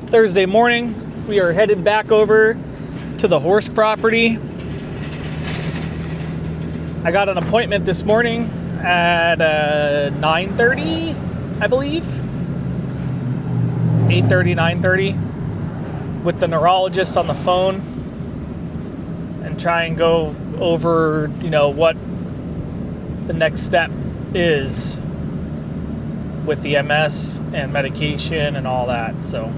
Thursday morning. We are headed back over to the horse property. I got an appointment this morning at 9:30, I believe. 8:30, 9:30 with the neurologist on the phone and try and go over, what the next step is with the MS and medication and all that. So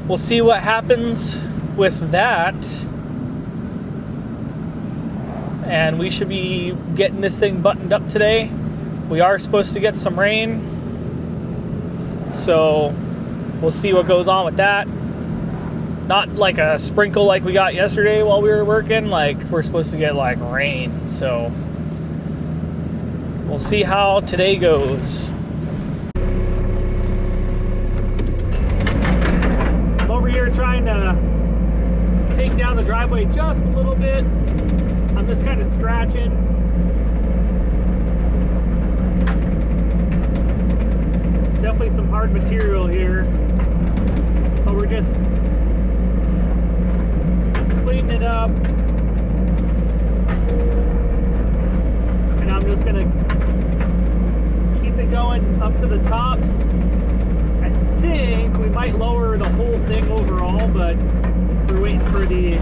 we'll see what happens with that. And we should be getting this thing buttoned up today. We are supposed to get some rain. So we'll see what goes on with that. Not like a sprinkle like we got yesterday while we were working. Like, we're supposed to get like rain. So we'll see how today goes. I'm over here trying to take down the driveway just a little bit. I'm just kind of scratching. Definitely some hard material here, but we're just cleaning it up. And I'm just gonna keep it going up to the top. I think we might lower the whole thing overall, but we're waiting for the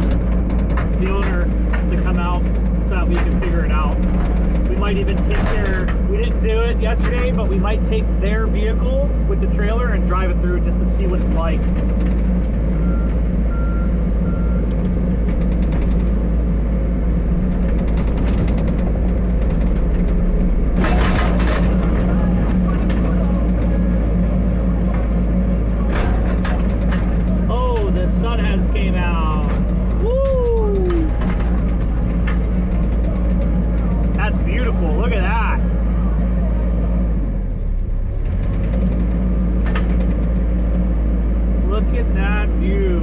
owner to come out so that we can figure it out. We might even take we didn't do it yesterday, but we might take their vehicle with the trailer and drive it through just to see what it's like. Oh, the sun has came out. Woo! That's beautiful. Look at that. Look at that view.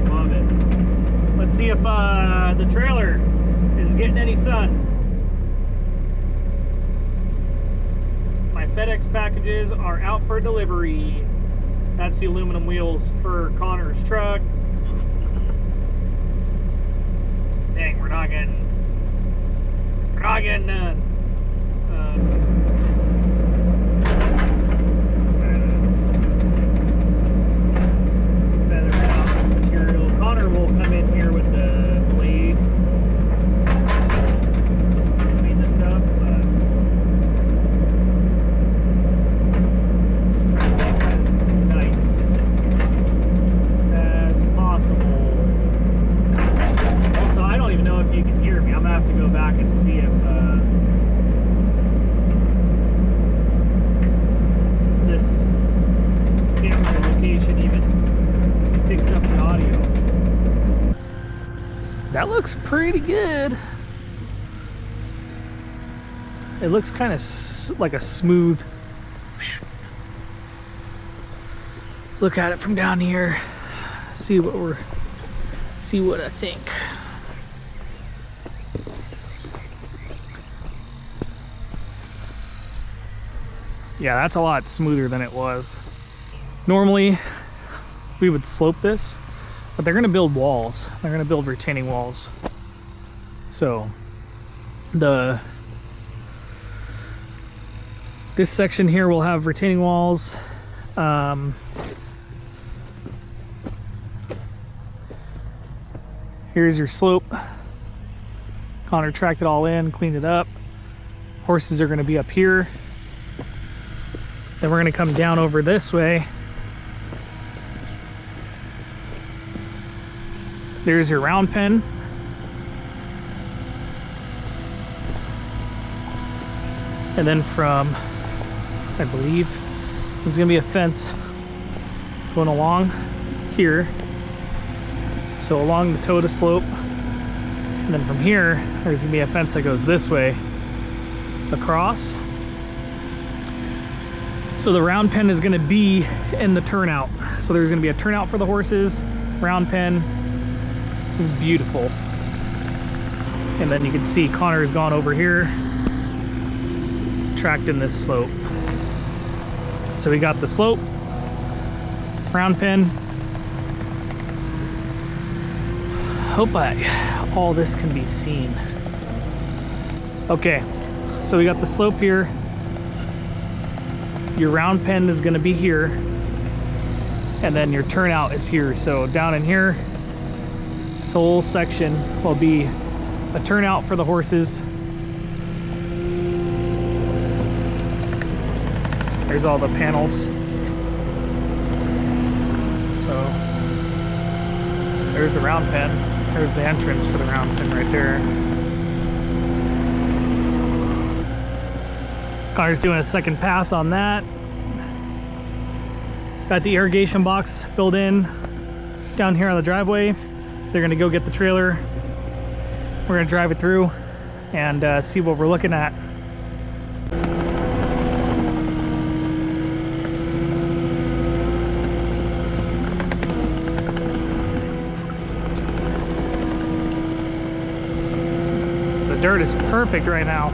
Love it. Let's see if the trailer is getting any sun. My FedEx packages are out for delivery. That's the aluminum wheels for Connor's truck. Dang, we're not getting none. Feather out this material. Connor will come in here with the blade. Clean this up. You can hear me. I'm gonna have to go back and see if this camera location even picks up the audio. That looks pretty good. It looks kind of like a smooth. Let's look at it from down here. See what I think. Yeah, that's a lot smoother than it was. Normally, we would slope this, but they're gonna build walls. They're gonna build retaining walls. So, this section here will have retaining walls. Here's your slope. Connor tracked it all in, cleaned it up. Horses are gonna be up here. Then we're gonna come down over this way. There's your round pen. And then from, I believe, there's gonna be a fence going along here. So along the Toda slope. And then from here, there's gonna be a fence that goes this way across. So the round pen is gonna be in the turnout. So there's gonna be a turnout for the horses, round pen. It's beautiful. And then you can see Connor's gone over here, tracked in this slope. So we got the slope, round pin. Hope all this can be seen. Okay, so we got the slope here. Your round pin is gonna be here, and then your turnout is here. So down in here, this whole section will be a turnout for the horses. There's all the panels. So there's the round pen. There's the entrance for the round pen right there. Connor's doing a second pass on that. Got the irrigation box filled in down here on the driveway. They're gonna go get the trailer. We're gonna drive it through and see what we're looking at. The dirt is perfect right now.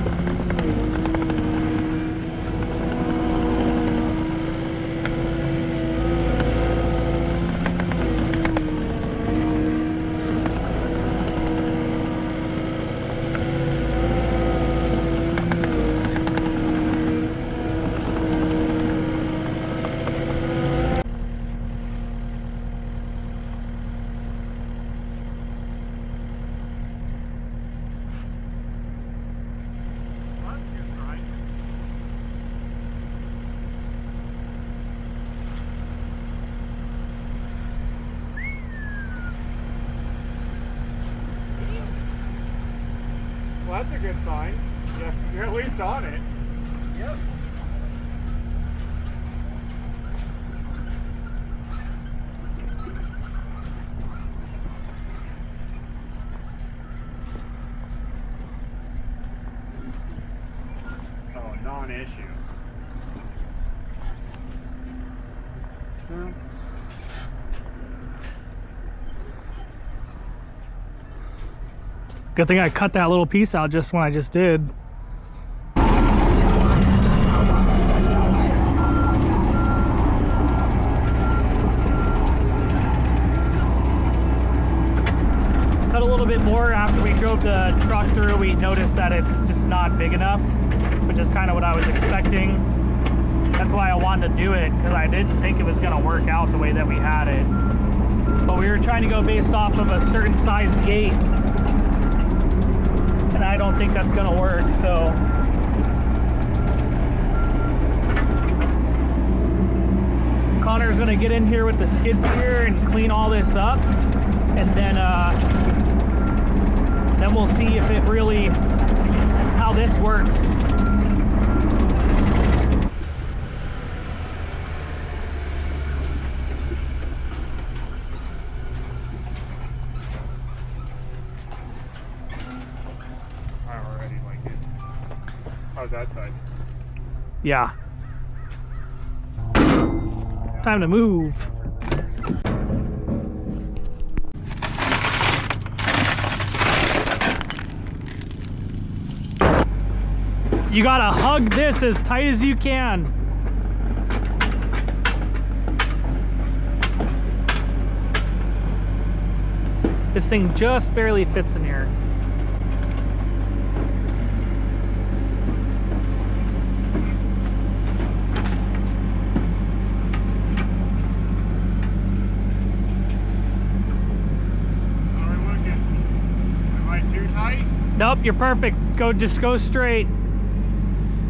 Well, that's a good sign. Yeah, you're at least on it. Yep. Oh, non-issue. Good thing I cut that little piece out just when I just did. Cut a little bit more after we drove the truck through. We noticed that it's just not big enough, which is kind of what I was expecting. That's why I wanted to do it, because I didn't think it was going to work out the way that we had it. But we were trying to go based off of a certain size gate. And I don't think that's gonna work, so. Connor's gonna get in here with the skid steer and clean all this up. And then we'll see if it really, how this works. How's that side? Yeah. Time to move. You gotta hug this as tight as you can. This thing just barely fits in here. Nope, you're perfect. Just go straight.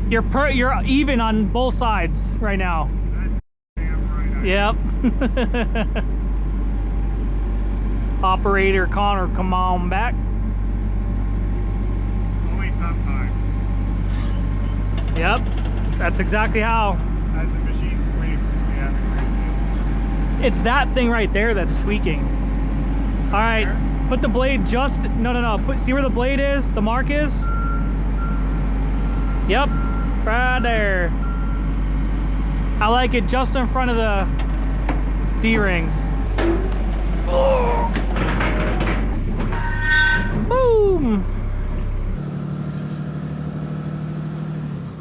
You're even on both sides right now. That's damn right. Yep. Operator Connor, come on back. Only sometimes. Yep, that's exactly how. As the machine squeezes, we have to grease it. It's that thing right there that's squeaking. All right. There? Put the blade just, no. See where the blade is? The mark is? Yep, right there. I like it just in front of the D-rings. Oh. Boom!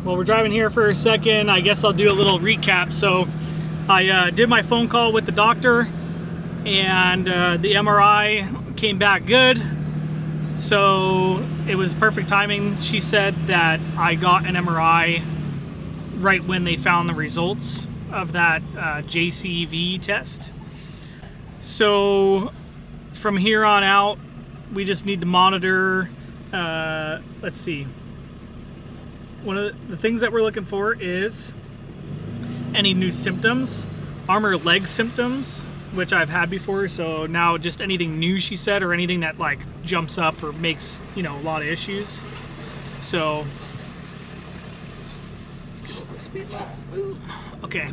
Well, we're driving here for a second. I guess I'll do a little recap. So I did my phone call with the doctor, and the MRI came back good. So it was perfect timing. She said that I got an MRI right when they found the results of that JCV test. So from here on out, we just need to monitor, let's see. One of the things that we're looking for is any new symptoms, arm or leg symptoms, which I've had before. So now just anything new, she said, or anything that like jumps up or makes, you know, a lot of issues. So let's get over the speed limit. Ooh. Okay.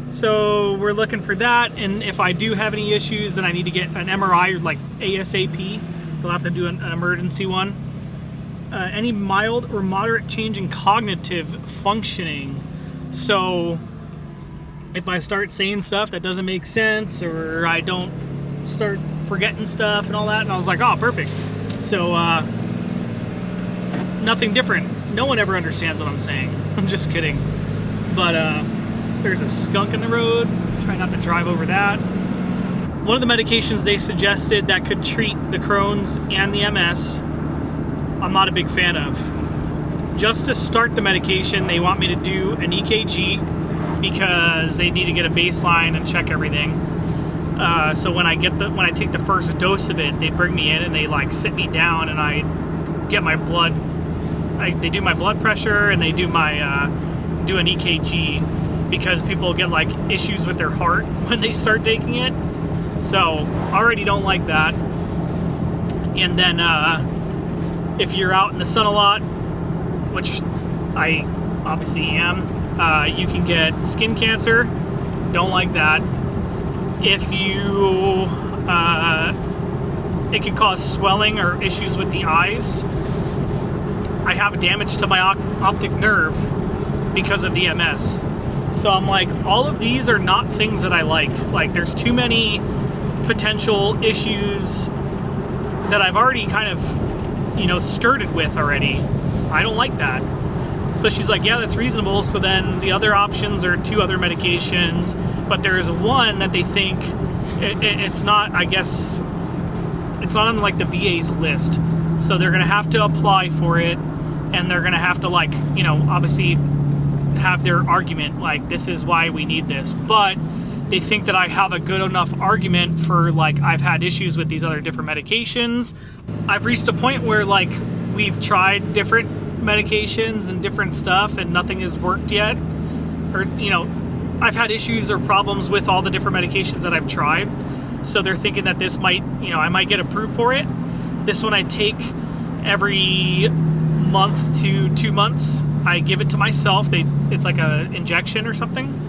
So we're looking for that, and if I do have any issues, then I need to get an MRI like ASAP. We'll have to do an emergency one. Any mild or moderate change in cognitive functioning. So if I start saying stuff that doesn't make sense, or I don't start forgetting stuff and all that, and I was like, oh, perfect. So nothing different. No one ever understands what I'm saying. I'm just kidding. But there's a skunk in the road. Try not to drive over that. One of the medications they suggested that could treat the Crohn's and the MS, I'm not a big fan of. Just to start the medication, they want me to do an EKG because they need to get a baseline and check everything. So when I take the first dose of it, they bring me in and they like sit me down, and I get my blood. They do my blood pressure, and they do my do an EKG because people get like issues with their heart when they start taking it. So already don't like that. And then if you're out in the sun a lot, which I obviously am, you can get skin cancer. Don't like that. If you, it can cause swelling or issues with the eyes. I have damage to my optic nerve because of the MS. So I'm like, all of these are not things that I like. Like, there's too many potential issues that I've already kind of, you know, skirted with already. I don't like that. So she's like, yeah, that's reasonable. So then the other options are 2 other medications, but there's one that they think it's not, I guess, it's not on like the VA's list. So they're gonna have to apply for it, and they're gonna have to, like, you know, obviously have their argument, like, this is why we need this. But they think that I have a good enough argument for, like, I've had issues with these other different medications. I've reached a point where, like, we've tried different medications and different stuff and nothing has worked yet. Or, you know, I've had issues or problems with all the different medications that I've tried. So they're thinking that this might, you know, I might get approved for it. This one I take every month to 2 months. I give it to myself. It's like a injection or something.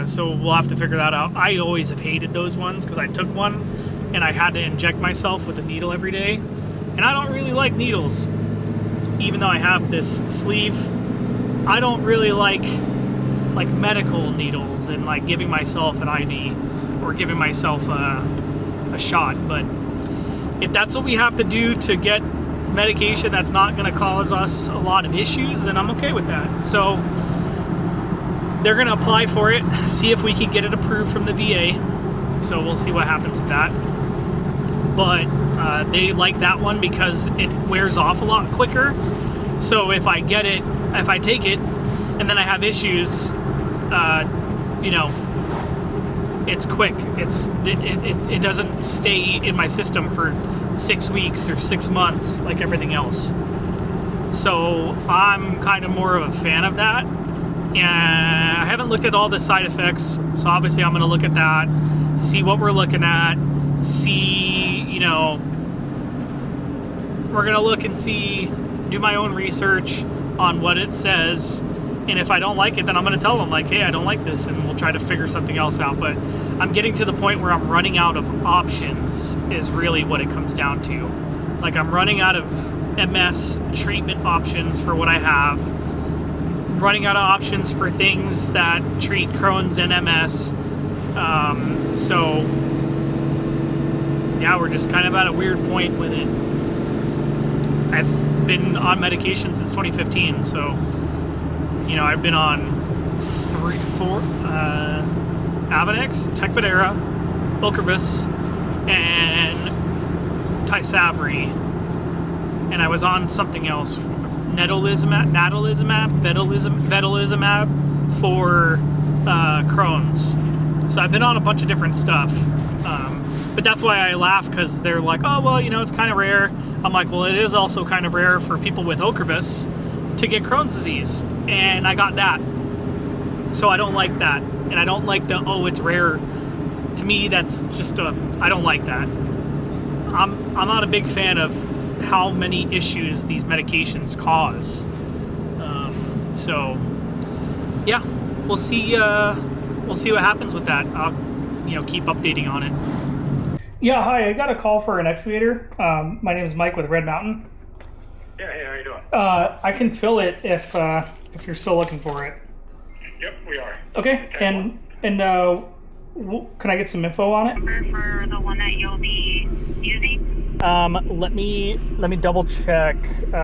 So we'll have to figure that out. I always have hated those ones because I took one and I had to inject myself with a needle every day. And I don't really like needles. Even though I have this sleeve, I don't really like medical needles and like giving myself an IV or giving myself a shot. But if that's what we have to do to get medication that's not going to cause us a lot of issues, then I'm okay with that. So they're going to apply for it, see if we can get it approved from the VA. So we'll see what happens with that. But they like that one because it wears off a lot quicker. So if I take it and then I have issues, you know, it's quick. It doesn't stay in my system for 6 weeks or 6 months like everything else. So I'm kind of more of a fan of that. And I haven't looked at all the side effects, so obviously I'm going to look at that, see what we're looking at, see, you know, we're going to look and see, do my own research on what it says, and if I don't like it, then I'm going to tell them, like, hey, I don't like this, and we'll try to figure something else out. But I'm getting to the point where I'm running out of options is really what it comes down to. Like, I'm running out of MS treatment options for what I have, running out of options for things that treat Crohn's and MS. So yeah, we're just kind of at a weird point with it. I've been on medication since 2015, so You know, I've been on 4 Avonex, Tecfidera, Ocrevus, and Tysabri, and I was on something else, vedolizumab for Crohn's. So I've been on a bunch of different stuff, but that's why I laugh, because they're like, oh well, you know, it's kind of rare. I'm like, well, it is also kind of rare for people with Ocrevus to get Crohn's disease, and I got that. So I don't like that, and I don't like the, oh, it's rare. To me, that's just I don't like that. I'm not a big fan of how many issues these medications cause. So yeah, we'll see what happens with that. I'll, you know, keep updating on it. Yeah, hi, I got a call for an excavator. My name is Mike with Red Mountain. Yeah, hey, how you doing? I can fill it if you're still looking for it. Yep, we are. Okay, and can I get some info on it? For the one that you'll be using? Let me double check.